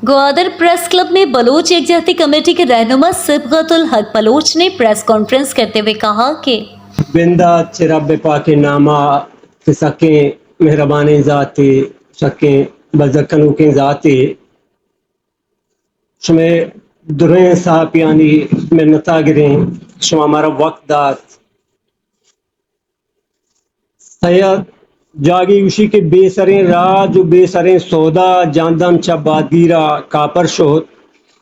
Gwadar press club में Bloch एकजाती committee के रहनुमा सिबगतुल हक बलोच ने प्रेस कॉन्फ्रेंस करते हुए कहा कि बिंदा रब पाक नामा सके मेहरबानी ज़ाती सके बजकनों की ज़ाती शमे दुरें साहब यानी मिन्नता गिरें शमा हमारा वक्त दात सैयद जागी उसी के बेसरें राज बेसरें सौदा जानदम चबादीरा कापर शोत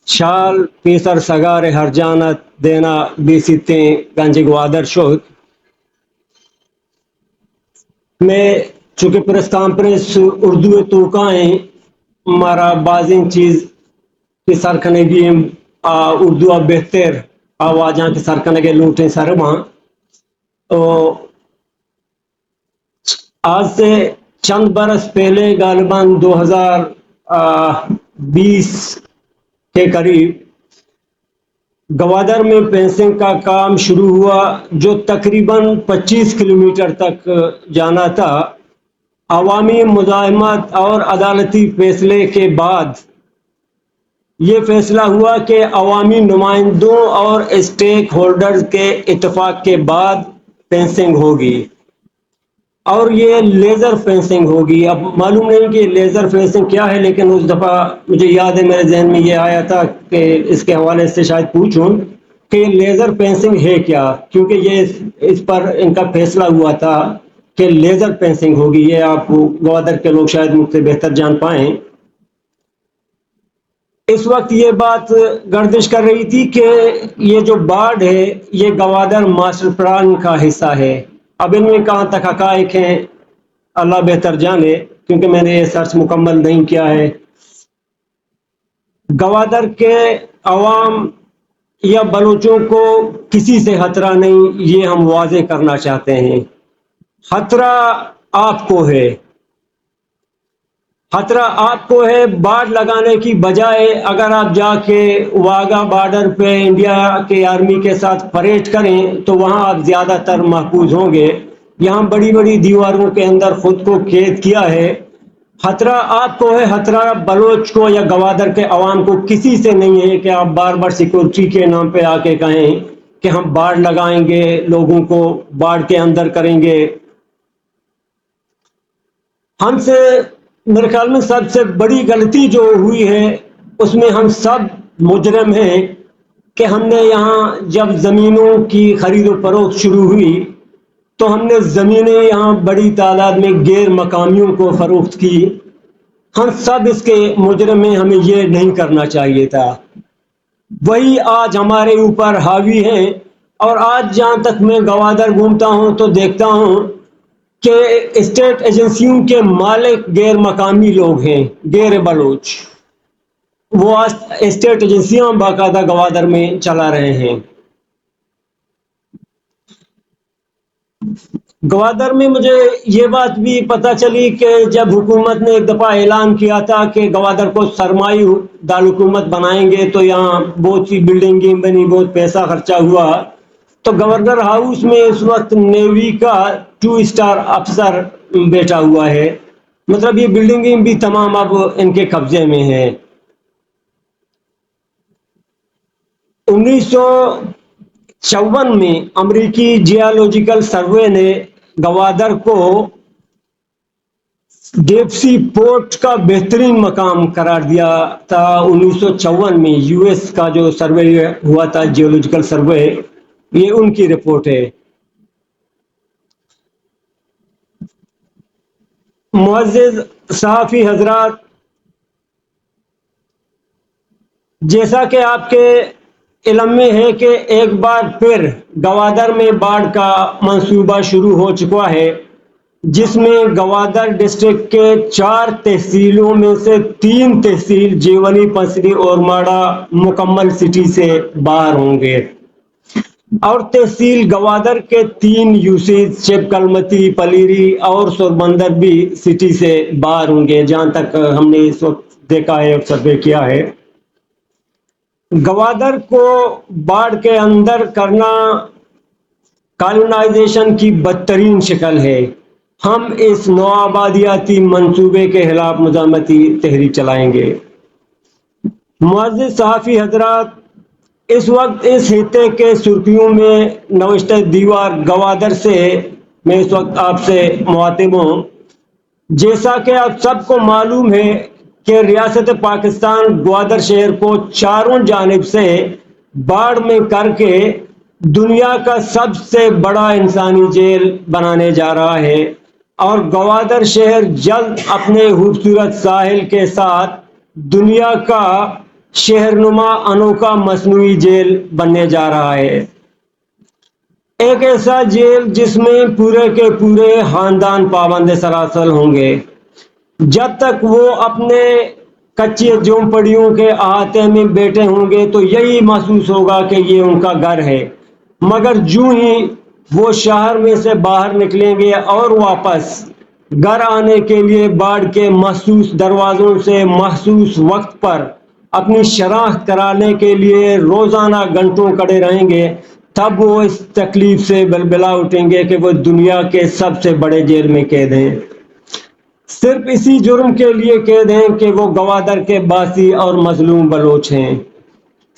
शाल पेसर सगार हर जानत देना बेसिते गंज ग्वादर शोत मैं चूँकि प्रेस कॉन्फ्रेंस उर्दू तुर्काएँ हमारा बाजिन चीज़ की सरखने भी उर्दू अब बेहतर आवाज़ां की सरखने के लूटें सरमा तो आज से चंद बरस पहले गालिबन 2020 के करीब गवादर में फेंसिंग का काम शुरू हुआ जो तकरीबन 25 किलोमीटर तक जाना था। अवामी मुज़ाहमत और अदालती फैसले के बाद ये फैसला हुआ कि अवामी नुमाइंदों और स्टेक होल्डर्स के इत्तेफाक के बाद फेंसिंग होगी और ये लेज़र फेंसिंग होगी। अब मालूम नहीं कि लेज़र फेंसिंग क्या है, लेकिन उस दफ़ा मुझे याद है मेरे जहन में ये आया था कि इसके हवाले से शायद पूछूं कि लेज़र फेंसिंग है क्या, क्योंकि ये इस पर इनका फैसला हुआ था कि लेज़र फेंसिंग होगी। ये आप ग्वादर के लोग शायद मुझसे बेहतर जान पाएँ। इस वक्त ये बात गर्दिश कर रही थी कि ये जो बाढ़ है ये गवादर मास्टर प्लान का हिस्सा है। अब इनमें कहाँ तक हकाइक हैं अल्लाह बेहतर जाने, क्योंकि मैंने ये सर्च मुकम्मल नहीं किया है। गवादर के अवाम या बलोचों को किसी से खतरा नहीं, ये हम वाज़े करना चाहते हैं। खतरा आपको है, खतरा आपको है। बाढ़ लगाने की बजाय अगर आप जाके वाघा बॉर्डर पे इंडिया के आर्मी के साथ परेड करें तो वहां आप ज्यादातर महफूज होंगे। यहाँ बड़ी बड़ी दीवारों के अंदर खुद को कैद किया है। खतरा आपको है, खतरा बलोच को या गवादर के अवाम को किसी से नहीं है कि आप बार बार सिक्योरिटी के नाम पे आके कहें कि हम बाढ़ लगाएंगे, लोगों को बाढ़ के अंदर करेंगे। हमसे मेरे ख्याल में सबसे बड़ी गलती जो हुई है उसमें हम सब मुजरम हैं कि हमने यहाँ जब ज़मीनों की खरीद और फरोख्त शुरू हुई तो हमने ज़मीनें यहाँ बड़ी तादाद में गैर मकामियों को फ़रोख्त की। हम सब इसके मुजरम हैं, हमें ये नहीं करना चाहिए था। वही आज हमारे ऊपर हावी हैं। और आज जहाँ तक मैं गवादर घूमता हूँ तो देखता हूँ कि स्टेट एजेंसियों के मालिक गैर मकामी लोग हैं, गैर बलोच। वो आज स्टेट एजेंसियां बाकायदा गवादर में चला रहे हैं। गवादर में मुझे ये बात भी पता चली कि जब हुकूमत ने एक दफ़ा ऐलान किया था कि गवादर को सरमाई दारुलहुकूमत बनाएंगे तो यहाँ बहुत सी बिल्डिंगें बनी, बहुत पैसा खर्चा हुआ। तो गवर्नर हाउस में इस वक्त नेवी का 2 स्टार अफसर बैठा हुआ है। मतलब ये बिल्डिंगें भी तमाम अब इनके कब्जे में है। 1954 में अमेरिकी जियोलॉजिकल सर्वे ने गवादर को डेप्सी पोर्ट का बेहतरीन मकाम करार दिया था। 1954 में यूएस का जो सर्वे हुआ था, जियोलॉजिकल सर्वे, ये उनकी रिपोर्ट है। मुअज़्ज़िज़ सहाफ़ी हजरात, जैसा कि आपके इल्म में है कि एक बार फिर गवादर में बाढ़ का मंसूबा शुरू हो चुका है, जिसमें गवादर डिस्ट्रिक्ट के 4 तहसीलों में से 3 तहसील जेवनी, पसरी और माड़ा मुकम्मल सिटी से बाहर होंगे और तहसील गवादर के 3 यूसेज शिवकलमती, पलीरी और सोरबंदर भी सिटी से बाहर होंगे, जहां तक हमने इस वक्त देखा है और सर्वे किया है। गवादर को बाढ़ के अंदर करना कॉलोनाइजेशन की बदतरीन शक्ल है। हम इस नौआबादियाती मंसूबे के खिलाफ मुज़ाहमती तहरीक चलाएंगे। मुअज़्ज़िज़ सहाफ़ी हजरात, इस वक्त इस खित्ते के सुर्खियों में नविश्ते दीवार गवादर से मैं इस वक्त आपसे मुखातिब हूँ। जैसा कि आप सबको मालूम है कि रियासत पाकिस्तान ग्वादर शहर को चारों जानिब से बाढ़ में करके दुनिया का सबसे बड़ा इंसानी जेल बनाने जा रहा है और ग्वादर शहर जल्द अपने खूबसूरत साहिल के साथ दुनिया का शहरनुमा अनोखा मसनूई जेल बनने जा रहा है। एक ऐसा जेल जिसमें पूरे के पूरे खानदान पाबंद सरासल होंगे। जब तक वो अपने कच्ची झोंपड़ियों के अहाते में बैठे होंगे तो यही महसूस होगा कि ये उनका घर है, मगर जूं ही वो शहर में से बाहर निकलेंगे और वापस घर आने के लिए बाढ़ के महसूस दरवाज़ों से महसूस वक्त पर अपनी शनाख्त कराने के लिए रोज़ाना घंटों खड़े रहेंगे, तब वो इस तकलीफ से बलबला उठेंगे कि वो दुनिया के सबसे बड़े जेल में कैद हैं। सिर्फ इसी जुर्म के लिए कैद हैं कि वो गवादर के बासी और मजलूम बलोच हैं।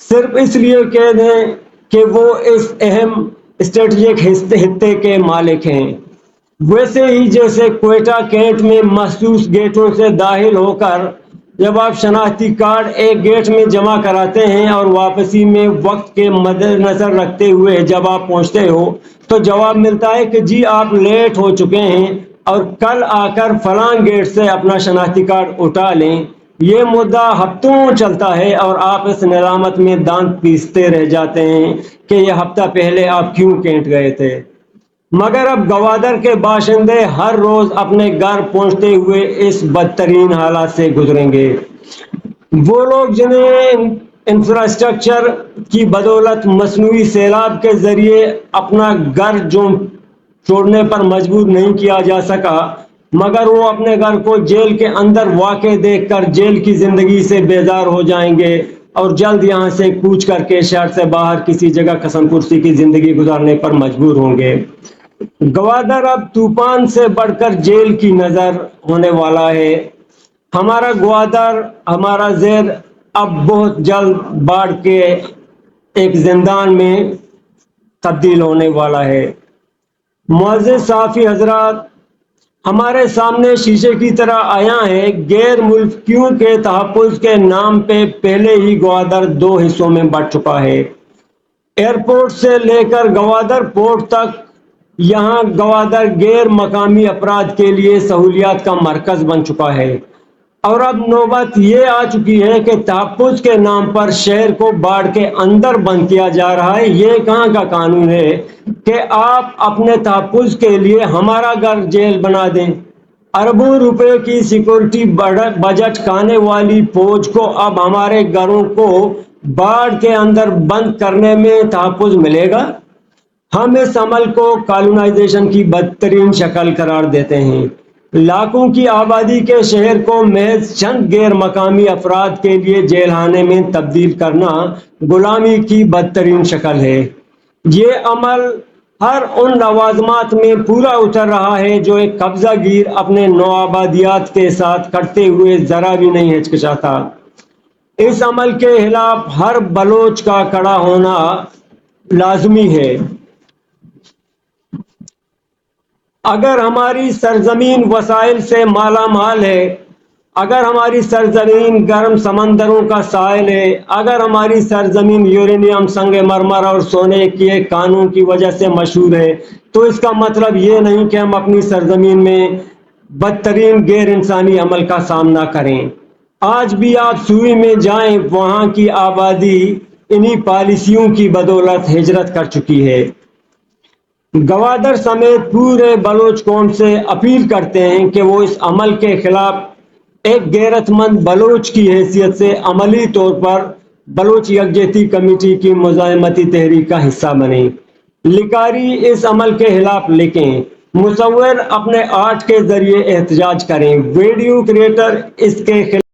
सिर्फ इसलिए कैद हैं कि वो इस अहम स्ट्रेटजिक हिस्से के मालिक हैं। वैसे ही जैसे क्वेटा कैंट में मखसूस गेटों से दाखिल होकर जब आप शनाख्ती कार्ड एक गेट में जमा कराते हैं और वापसी में वक्त के मद्देनजर रखते हुए जब आप पहुंचते हो तो जवाब मिलता है कि जी आप लेट हो चुके हैं और कल आकर फलां गेट से अपना शनाख्ती कार्ड उठा लें। ये मुद्दा हफ्तों चलता है और आप इस निजामत में दांत पीसते रह जाते हैं कि यह हफ्ता पहले आप क्यों कैंट गए थे। मगर अब गवादर के बाशिंदे हर रोज अपने घर पहुंचते हुए इस बदतरीन हालात से गुजरेंगे। वो लोग जिन्हें इंफ्रास्ट्रक्चर की बदौलत मसनूई सैलाब के जरिए अपना घर जो छोड़ने पर मजबूर नहीं किया जा सका, मगर वो अपने घर को जेल के अंदर वाक़े देखकर जेल की जिंदगी से बेजार हो जाएंगे और जल्द यहाँ से कूच करके शहर से बाहर किसी जगह कसम कुर्सी की जिंदगी गुजारने पर मजबूर होंगे। गवादर अब तूफान से बढ़कर जेल की नजर होने वाला है। हमारा ग्वादर, हमारा जेर अब बहुत जल्द बाढ़ के एक जिंदान में तब्दील होने वाला है। मुअज़्ज़िज़ सहाफ़ी हजरात, हमारे सामने शीशे की तरह आया है गैर मुल्कियों के तहफ़्फ़ुज़ के नाम पे पहले ही ग्वादर दो हिस्सों में बढ़ चुका है। एयरपोर्ट से लेकर गवादर पोर्ट तक यहाँ गवादर गैर मकामी अफराद के लिए सहूलियात का मरकज बन चुका है और अब नौबत ये आ चुकी है कि तहफ़्फ़ुज़ के नाम पर शहर को बाढ़ के अंदर बंद किया जा रहा है। ये कहाँ का कानून है कि आप अपने तहफ़्फ़ुज़ के लिए हमारा घर जेल बना दें। अरबों रुपए की सिक्योरिटी बजट खाने वाली फौज को अब हमारे घरों को बाढ़ के अंदर बंद करने में तहफ़्फ़ुज़ मिलेगा। हम इस अमल को कॉलोनाइजेशन की बदतरीन शक्ल करार देते हैं। लाखों की आबादी के शहर को महज चंद गैर मकामी अफराद के लिए जेलखाने में तब्दील करना गुलामी की बदतरीन शक्ल है। ये अमल हर उन लवाजमात में पूरा उतर रहा है जो एक कब्जागीर अपने नौआबादियात के साथ करते हुए जरा भी नहीं हिचकिचाता। इस अमल के खिलाफ हर बलोच का खड़ा होना लाजमी है। अगर हमारी सरजमीन वसाइल से माला माल है, अगर हमारी सरजमीन गर्म समंदरों का साहिल है, अगर हमारी सरजमीन यूरेनियम, संगमरमर और सोने के कानों की वजह से मशहूर है, तो इसका मतलब ये नहीं कि हम अपनी सरजमीन में बदतरीन गैर इंसानी अमल का सामना करें। आज भी आप सूई में जाएं, वहाँ की आबादी इन्हीं पॉलिसियों की बदौलत हिजरत कर चुकी है। गवादर समेत पूरे बलोच कौम से अपील करते हैं कि वो इस अमल के खिलाफ एक गैरतमंद बलोच की हैसियत से अमली तौर पर बलोच यकजहती कमेटी की मुज़ाहमती तहरीक का हिस्सा बने। लिकारी इस अमल के खिलाफ लिखें, मुसव्विर अपने आर्ट के जरिए एहतजाज करें, वीडियो क्रिएटर इसके खिलाफ